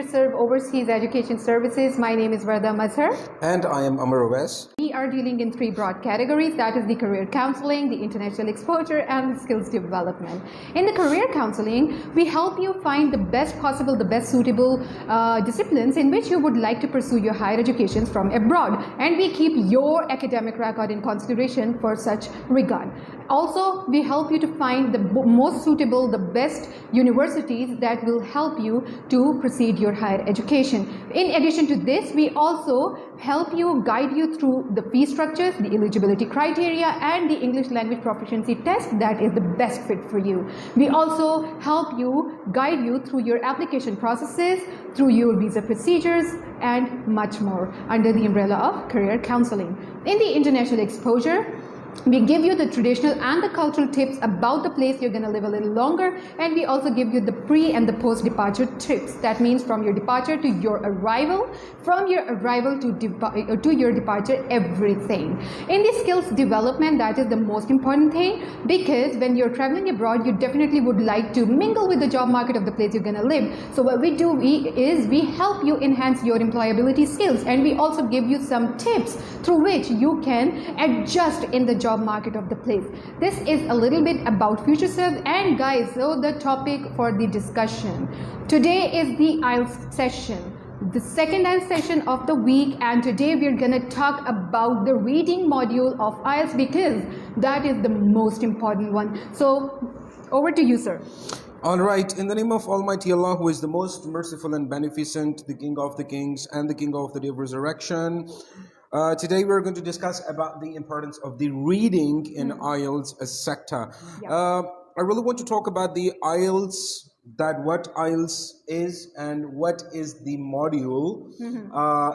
Serve Overseas Education Services. My name is Varda Mazhar. And I am Amar Wes. We are dealing in three broad categories, that is the career counseling, the international exposure, and skills development. In the career counseling, we help you find the best possible, the best suitable disciplines in which you would like to pursue your higher education from abroad, and we keep your academic record in consideration for such regard. Also, we help you to find the most suitable, the best universities that will help you to proceed your higher education. In addition to this, we also help you, guide you through the fee structures, the eligibility criteria, and the English language proficiency test that is the best fit for you. We also help you, guide you through your application processes, through your visa procedures, and much more under the umbrella of career counseling. In the international exposure, we give you the traditional and the cultural tips about the place you're going to live a little longer, and we also give you the pre and the post departure trips. That means from your departure to your arrival, from your arrival to your departure, everything. In the skills development, that is the most important thing, because when you're traveling abroad, you definitely would like to mingle with the job market of the place you're going to live. So what we do is we help you enhance your employability skills, and we also give you some tips through which you can adjust in the job market of the place. This is a little bit about future serve. And guys, so the topic for the discussion today is the IELTS session, the second IELTS session of the week, and today we're gonna talk about the reading module of IELTS because that is the most important one. So over to you, sir. All right, in the name of Almighty Allah, who is the most merciful and beneficent, the King of the Kings and the King of the Day of Resurrection. Today we're going to discuss about the importance of the reading in IELTS sector. Yeah. I really want to talk about the IELTS, that what IELTS is and what is the module,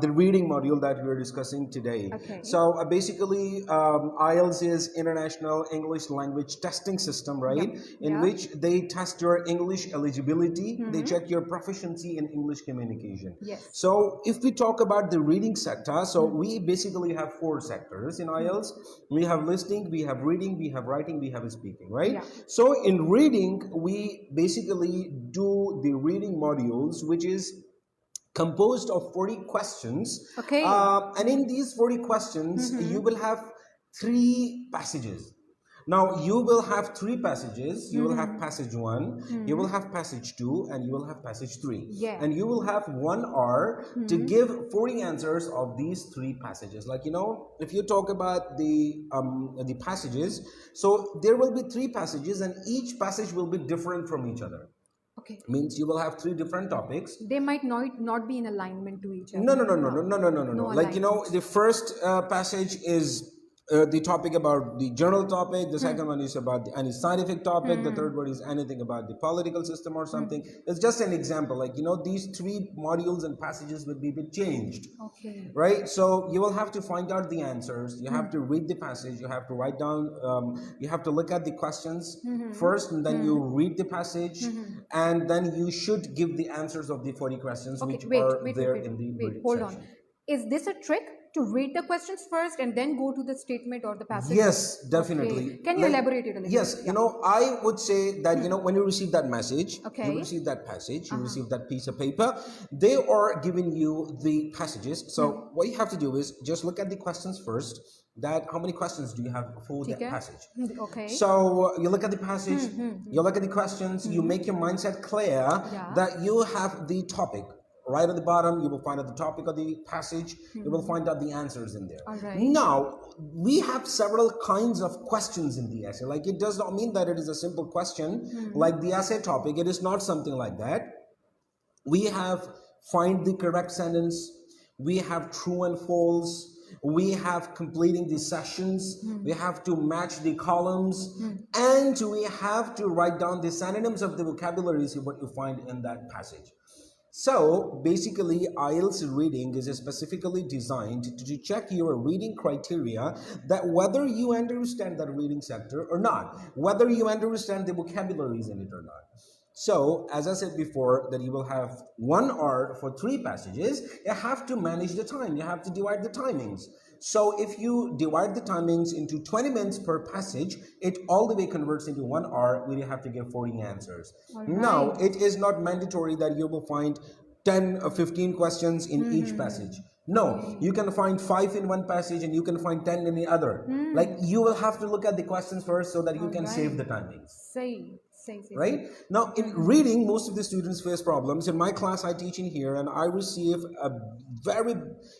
the reading module that we're discussing today. Okay. So basically IELTS is International English Language Testing System, right? In which they test your English eligibility, they check your proficiency in English communication. Yes. So if we talk about the reading sector, so we basically have four sectors in IELTS. We have listening, we have reading, we have writing, we have speaking, right? Yeah. So in reading, we basically do the reading modules, which is composed of 40 questions. Okay. And in these 40 questions, you will have 3 passages. Now, you will have 3 passages. You will have passage 1, you will have passage 2, and you will have passage 3. Yeah. And you will have 1 hour to give 40 answers of these 3 passages. Like, you know, if you talk about the passages, so there will be 3 passages, and each passage will be different from each other. Okay. Means you will have 3 different topics. They might not be in alignment to each other. No. Like, you know, the first passage is the topic about the general topic. The second one is about any scientific topic. The third one is anything about the political system or something. It's just an example. Like, you know, these 3 modules and passages will be a bit changed. Okay. Right? So you will have to find out the answers. You have to read the passage. You have to write down, you have to look at the questions first, and then you read the passage, and then you should give the answers of the 40 questions which are there in the reading hold section. on. Is this a trick to read the questions first and then go to the statement or the passage? Yes, definitely. Okay. Can you elaborate it a little Yes, bit? you know, I would say that, you know, when you receive that message, Okay. you receive that passage, you receive that piece of paper, they are giving you the passages. So what you have to do is just look at the questions first. That how many questions do you have for that passage? Okay. So you look at the passage, you look at the questions, you make your mindset clear that you have the topic. Right at the bottom, you will find out the topic of the passage. You will find out the answers in there. All right. Now, we have several kinds of questions in the essay. Like, it does not mean that it is a simple question like the essay topic. It is not something like that. We have find the correct sentence. We have true and false. We have completing the sessions. We have to match the columns. And we have to write down the synonyms of the vocabularies what you find in that passage. So basically, IELTS reading is specifically designed to check your reading criteria, that whether you understand that reading sector or not, whether you understand the vocabularies in it or not. So, as I said before, that you will have 1 hour for 3 passages. You have to manage the time. You have to divide the timings. So if you divide the timings into 20 minutes per passage, it all the way converts into 1 hour where you have to give 40 answers. Right. Now, it is not mandatory that you will find 10 or 15 questions in each passage. No, you can find 5 in one passage and you can find 10 in the other. Like, you will have to look at the questions first so that you can save the timings. Say. Right? Now, in reading, most of the students face problems. In my class, I teach in here, and I receive a very,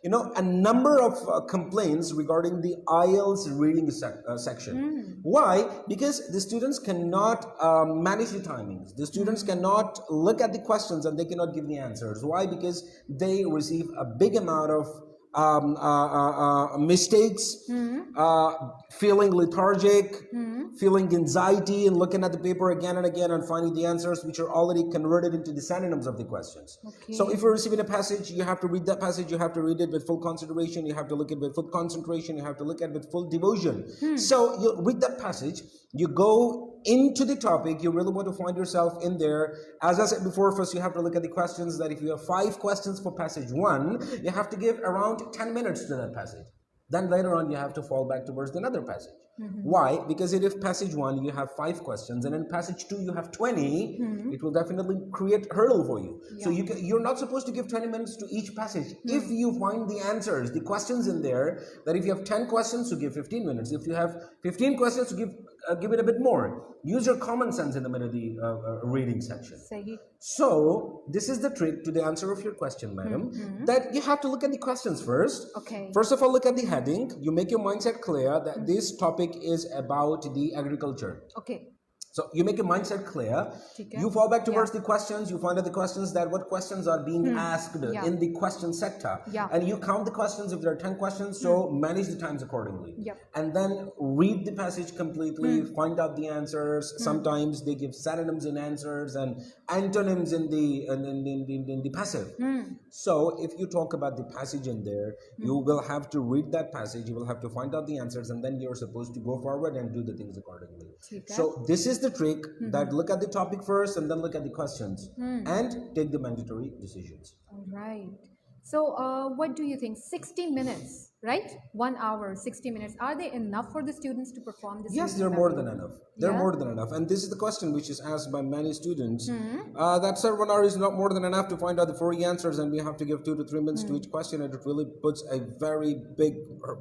a number of complaints regarding the IELTS reading section. Why? Because the students cannot manage the timings. The students cannot look at the questions and they cannot give the answers. Why? Because they receive a big amount of mistakes, feeling lethargic, feeling anxiety, and looking at the paper again and again and finding the answers which are already converted into the synonyms of the questions. So if you're receiving a passage, you have to read that passage, you have to read it with full consideration, you have to look at it with full concentration, you have to look at it with full devotion. So you read that passage, you go into the topic, you really want to find yourself in there. As I said before, first you have to look at the questions. That if you have 5 questions for passage 1, you have to give around 10 minutes to that passage. Then later on you have to fall back towards another passage. Why? Because if passage 1 you have 5 questions and in passage 2 you have 20, it will definitely create hurdle for you. So you're not supposed to give 20 minutes to each passage. If you find the answers, the questions in there, that if you have 10 questions, to give 15 minutes. If you have 15 questions, to give it a bit more. Use your common sense in the middle of the reading section. So this is the trick to the answer of your question, madam, that you have to look at the questions first. First of all, look at the heading. You make your mindset clear that this topic is about the agriculture. So you make your mindset clear. You fall back towards the questions. You find out the questions, that what questions are being asked in the question sector. And you count the questions if there are 10 questions. So manage the times accordingly. And then read the passage completely. Find out the answers. Sometimes they give synonyms in answers and antonyms in the passive. So if you talk about the passage in there, you will have to read that passage. You will have to find out the answers, and then you're supposed to go forward and do the things accordingly. So this is the trick, that look at the topic first and then look at the questions and take the mandatory decisions. All right. So what do you think? 60 minutes, right? 1 hour, 60 minutes. Are they enough for the students to perform this? Yes, they're more than enough. They're more than enough. And this is the question which is asked by many students. That, sir, 1 hour is not more than enough to find out the 40 answers, and we have to give 2 to 3 minutes to each question, and it really puts a very big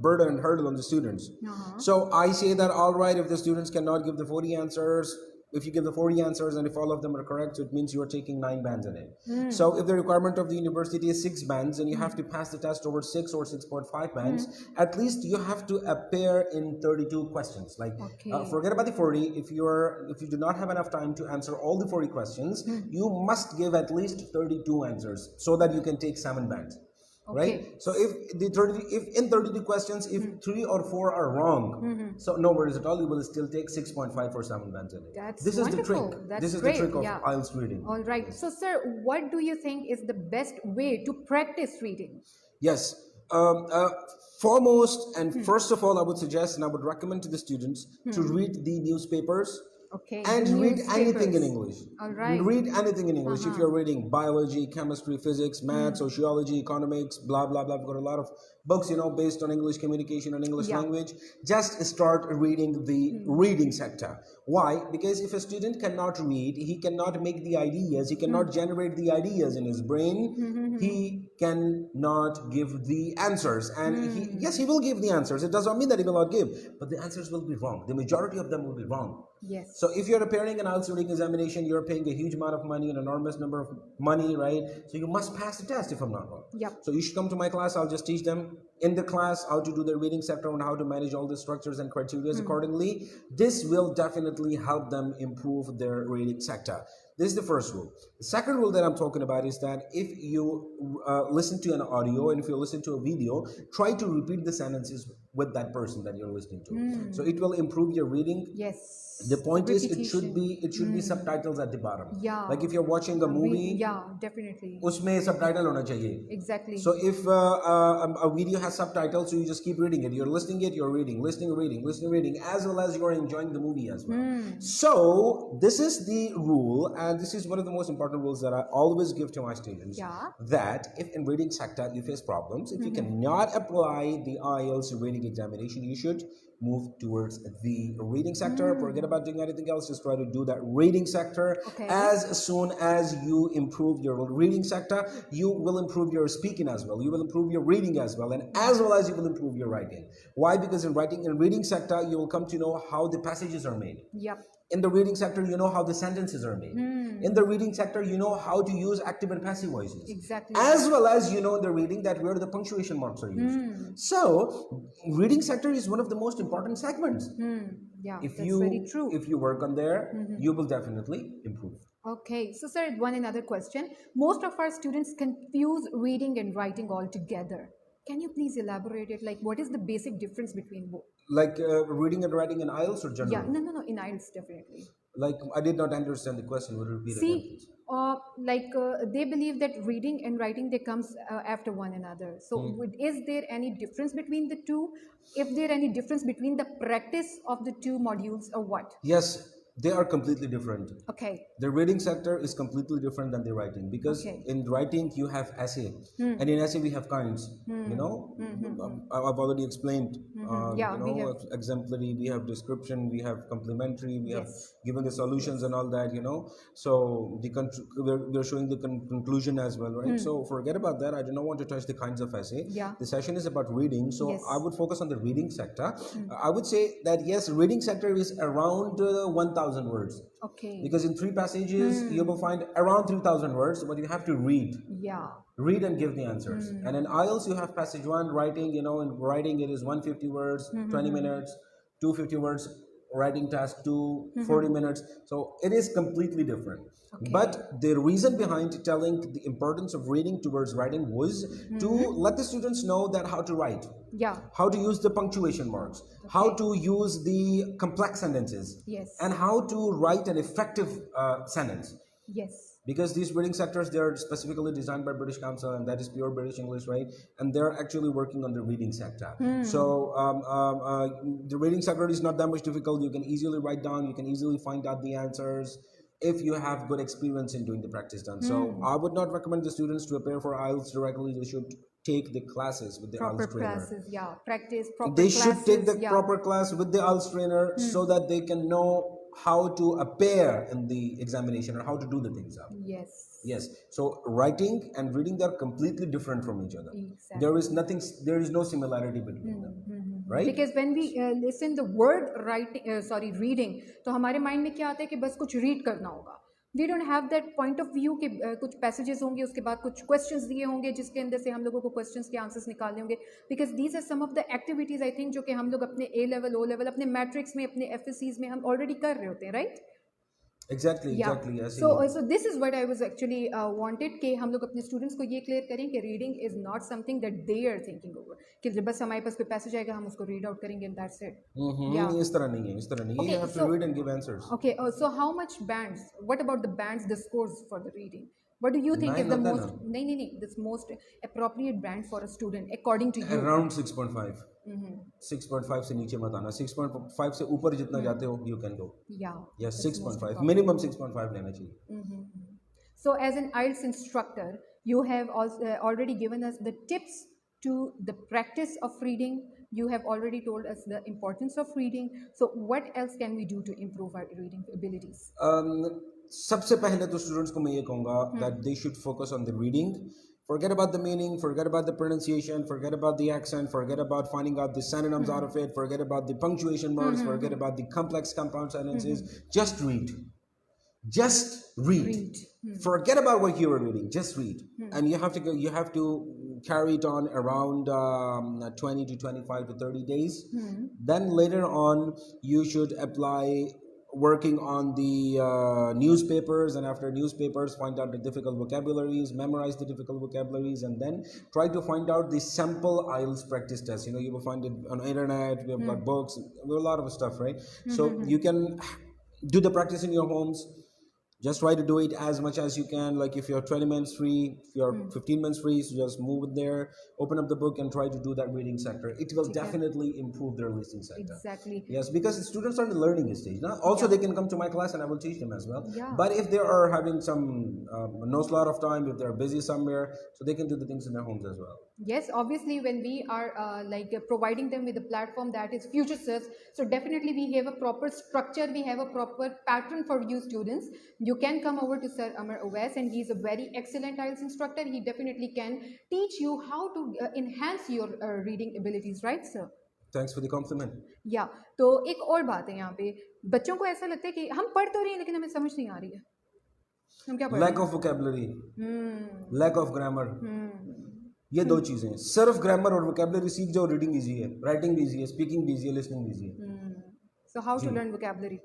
burden and hurdle on the students. So I say that, all right, if the students cannot give the 40 answers, if you give the 40 answers and if all of them are correct, so it means you are taking 9 bands in it. So if the requirement of the university is 6 bands and you have to pass the test over 6 or 6.5 bands, at least you have to appear in 32 questions. Like, forget about the 40. If you do not have enough time to answer all the 40 questions, you must give at least 32 answers so that you can take 7 bands. Right? So if in 32 questions, if 3 or 4 are wrong, so no worries at all, you will still take 6.5 for 7 bands in it. This is the trick. This is the trick of IELTS reading. All right. So, sir, what do you think is the best way to practice reading? Yes. Foremost and first of all, I would suggest and I would recommend to the students to read the newspapers. And read anything in English. Read anything in English. If you're reading biology, chemistry, physics, math, sociology, economics, blah, blah, blah. We've got a lot of books, based on English communication and English language. Just start reading the reading sector. Why? Because if a student cannot read, he cannot make the ideas, he cannot generate the ideas in his brain, he cannot give the answers. And yes, he will give the answers. It does not mean that he will not give, but the answers will be wrong. The majority of them will be wrong. Yes. So if you're appearing an IELTS reading examination, you're paying a huge amount of money, an enormous number of money, right? So you must pass the test, if I'm not wrong. So you should come to my class. I'll just teach them in the class how to do the reading sector and how to manage all the structures and criteria accordingly. This will definitely help them improve their reading sector. This is the first rule. The second rule that I'm talking about is that if you listen to an audio and if you listen to a video, try to repeat the sentences with that person that you're listening to. So it will improve your reading. Yes. The point is, it should be subtitles at the bottom. Like if you're watching a movie, definitely. उसमें subtitle होना चाहिए. Exactly. So if a video has subtitles, so you just keep reading it. You're listening it, you're reading, listening, reading, as well as you're enjoying the movie as well. So this is the rule, and this is one of the most important rules that I always give to my students. That if in reading sector you face problems, if you cannot apply the IELTS reading reading examination, you should move towards the reading sector. Forget about doing anything else. Just try to do that reading sector. Okay. As soon as you improve your reading sector, you will improve your speaking as well. You will improve your reading as well, and as well as you will improve your writing. Why? Because in writing and reading sector, you will come to know how the passages are made. Yep. In the reading sector, you know how the sentences are made. In the reading sector, you know how to use active and passive voices. Exactly. As well as you know in the reading that where the punctuation marks are used. So, reading sector is one of the most important segments. Yeah, If that's you very true. if you work on there, you will definitely improve. Okay, so sir, one another question. Most of our students confuse reading and writing altogether. Can you please elaborate it? Like, what is the basic difference between both? Like reading and writing in IELTS or Yeah, generally? no, in IELTS definitely. Like I did not understand the question. Would you repeat again, See, please? they believe that reading and writing they comes after one another. So, is there any difference between the two? If there any difference between the practice of the two modules or what? Yes, they are completely different. Okay. The reading sector is completely different than the writing, because Okay. in writing you have essay, and in essay we have kinds. You know, I've already explained. Yeah, we have. Exemplary. We have description. We have complementary. We have Yes. given the solutions and all that. So we're showing the conclusion as well, right? So forget about that. I do not want to touch the kinds of essay. Yeah. The session is about reading, so Yes. I would focus on the reading sector. I would say that yes, reading sector is around 1,000 words. Okay. Because in 3 passages, you will find around 3,000 words, but you have to read. Yeah. Read and give the answers. And in IELTS, you have passage 1, writing, in writing it is 150 words, 20 minutes, 250 words, writing task 2, 40 minutes. So it is completely different. Okay. But the reason behind telling the importance of reading towards writing was to let the students know that how to write. Yeah. How to use the punctuation marks, how to use the complex sentences, Yes. and how to write an effective sentence. Yes. Because these reading sectors, they are specifically designed by British Council, and that is pure British English, right? And they're actually working on the reading sector. So the reading sector is not that much difficult. You can easily write down, you can easily find out the answers if you have good experience in doing the practice done. So I would not recommend the students to appear for IELTS directly. They should take the classes with the Proper IELTS trainer. classes, yeah. Practice proper They classes. should take the yeah. proper class with the IELTS trainer so that they can know how to appear in the examination or how to do the things up. Yes. Yes. So writing and reading, they're completely different from each other. Exactly. There is no similarity between them. Right? Because when we listen the word reading, तो हमारे mind में क्या आता है कि बस कुछ read करना होगा. We don't have that point of view कि कुछ passages होंगे, उसके बाद कुछ questions दिए होंगे जिसके अंदर से हम लोगों को questions के answers निकालने होंगे. Because these are some of the activities I think जो कि हम लोग अपने A level, O level, अपने matrix में, अपने FSCs में हम already कर रहे होते हैं, right? Exactly. Yes. So this is what I was actually wanted कि हम लोग अपने students को ये clear करें कि reading is not something that they are thinking over. कि जब बस हमारे पास कोई passage आएगा हम उसको read out करेंगे and that's it. Yeah. इस तरह नहीं है. Okay, You have to read and give answers. Okay. So how much bands? What about the bands? The scores for the reading? What do you think is the most? No. This most appropriate band for a student according to you? Around 6.5. 6.5 से नीचे मत आना. 6.5 से ऊपर जितना जाते हो, you can go. Yeah. Yes, 6.5. Minimum 6.5 लेना चाहिए. So as an IELTS instructor, you have also already given us the tips to the practice of reading. You have already told us the importance of reading. So what else can we do to improve our reading abilities? सबसे पहले तो students को मैं ये कहूँगा that they should focus on the reading. Forget about the meaning, forget about the pronunciation, forget about the accent, forget about finding out the synonyms out of it, forget about the punctuation marks, forget about the complex compound sentences. Just read. Just read. Forget about what you are reading. Just read. And you have to carry it on around 20 to 25 to 30 days. Then later on, you should apply working on the newspapers, and after newspapers find out the difficult vocabularies, memorize the difficult vocabularies, and then try to find out the sample IELTS practice test. You will find it on the internet. We have got books, we have a lot of stuff, right? So you can do the practice in your homes. Just try to do it as much as you can. Like if you're 20 minutes free, if you're 15 minutes free, so just move it there, open up the book and try to do that reading sector. It will ठीक है definitely improve their listening sector. exactly Yes, because the students are in the learning stage. Now, also yeah they can come to my class and I will teach them as well. yeah But if they are having some no slot of time, if they're busy somewhere, so they can do the things in their homes as well. yes obviously when we are providing them with a platform that is future surf so definitely we have a proper structure we have a proper pattern for you students you can come over to Sir Amar Owais and he is a very excellent IELTS instructor he definitely can teach you how to enhance your reading abilities right sir Thanks for the compliment. या तो एक और बात है यहाँ पे बच्चों को ऐसा लगता है कि हम पढ़ तो रहे हैं लेकिन हमें समझ नहीं आ रही है हम क्या पढ़ रहे Lack of vocabulary, हैं lack of grammar. ये दो चीजें हैं. सिर्फ ग्रामर और वोकेबलरी सीख जाओ, रीडिंग इजी है, राइटिंग भी इजी है, स्पीकिंग भी इजी है, लिसनिंग भी इजी है. so how to learn vocabulary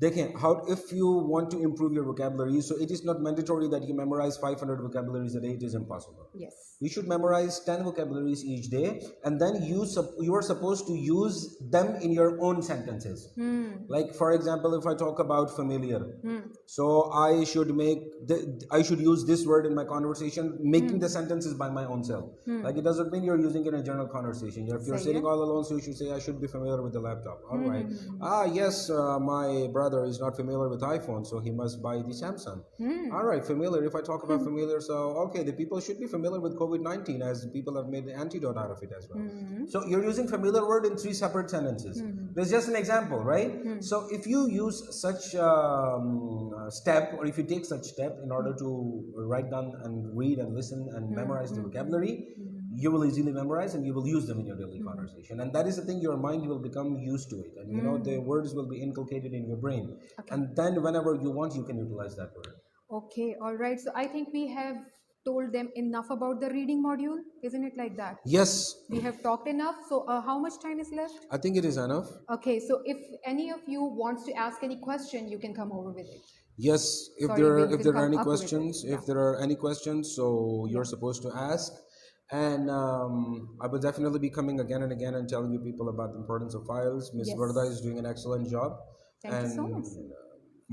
देखें, how if you want to improve your vocabulary, so it is not mandatory that you memorize 500 vocabularies a day. It is impossible. yes You should memorize 10 vocabularies each day, and then you are supposed to use them in your own sentences. Like for example, if I talk about familiar, so I should I should use this word in my conversation, making the sentences by my own self. Like it doesn't mean you're using it in a general conversation. If you're सही sitting है all alone, so you should say, I should be familiar with the laptop. All right. Ah, yes, my brother is not familiar with iPhone, so he must buy the Samsung. All right, familiar. If I talk about familiar, so okay, the people should be familiar with COVID-19 as the people have made the antidote out of it as well. So you're using familiar word in 3 separate sentences. There's just an example, right? So if you use such step, or if you take such step in order to write down and read and listen and memorize the vocabulary, you will easily memorize and you will use them in your daily conversation. And that is the thing, your mind will become used to it. And you know, the words will be inculcated in your brain. okay And then whenever you want, you can utilize that word. okay all right so I think we have told them enough about the reading module isn't it like that Yes, we have talked enough so how much time is left I think it is enough. okay so if any of you wants to ask any question you can come over with it Yes, if sorry there Will, you if can there are come any up with it questions, yeah if there are any questions, so you're yeah supposed to ask. And I will definitely be coming again and again and telling you people about the importance of files. Miss Varda yes is doing an excellent job, thank you so much and sir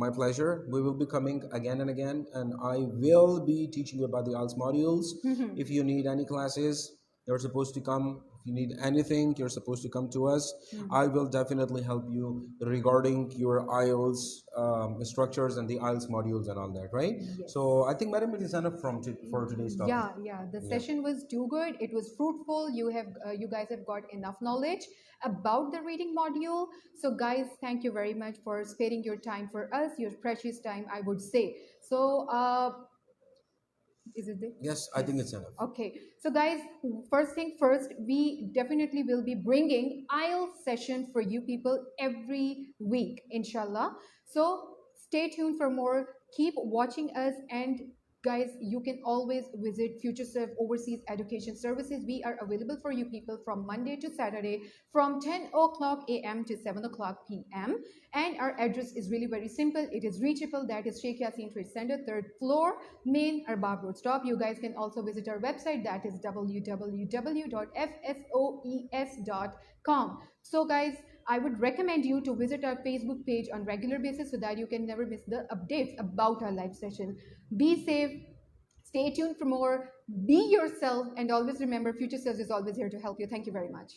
my pleasure. We will be coming again and again, and I will be teaching you about the IELTS modules. If you need any classes, you're supposed to come. If you need anything, you're supposed to come to us. I will definitely help you regarding your IELTS structures and the IELTS modules and all that, right? yes So I think, madam, it is enough for today's topic. yeah the Yeah. session was too good it was fruitful you guys have got enough knowledge about the reading module so guys thank you very much for sparing your time for us your precious time I would say so is it there? Yes, I think Yes. it's enough. Okay. So guys, first thing first, we definitely will be bringing IELTS session for you people every week, inshallah. So stay tuned for more. Keep watching us and guys, you can always visit FutureServe Overseas Education Services. We are available for you people from Monday to Saturday from 10 o'clock a.m. to 7 o'clock p.m. And our address is really very simple. It is reachable. That is Sheikh Yaseen Trade Center, 3rd floor, main Arbab Road stop. You guys can also visit our website. That is www.fsoes.com. So guys, I would recommend you to visit our Facebook page on regular basis so that you can never miss the updates about our live session. Be safe. Stay tuned for more. Be yourself. And always remember, Future Sales is always here to help you. Thank you very much.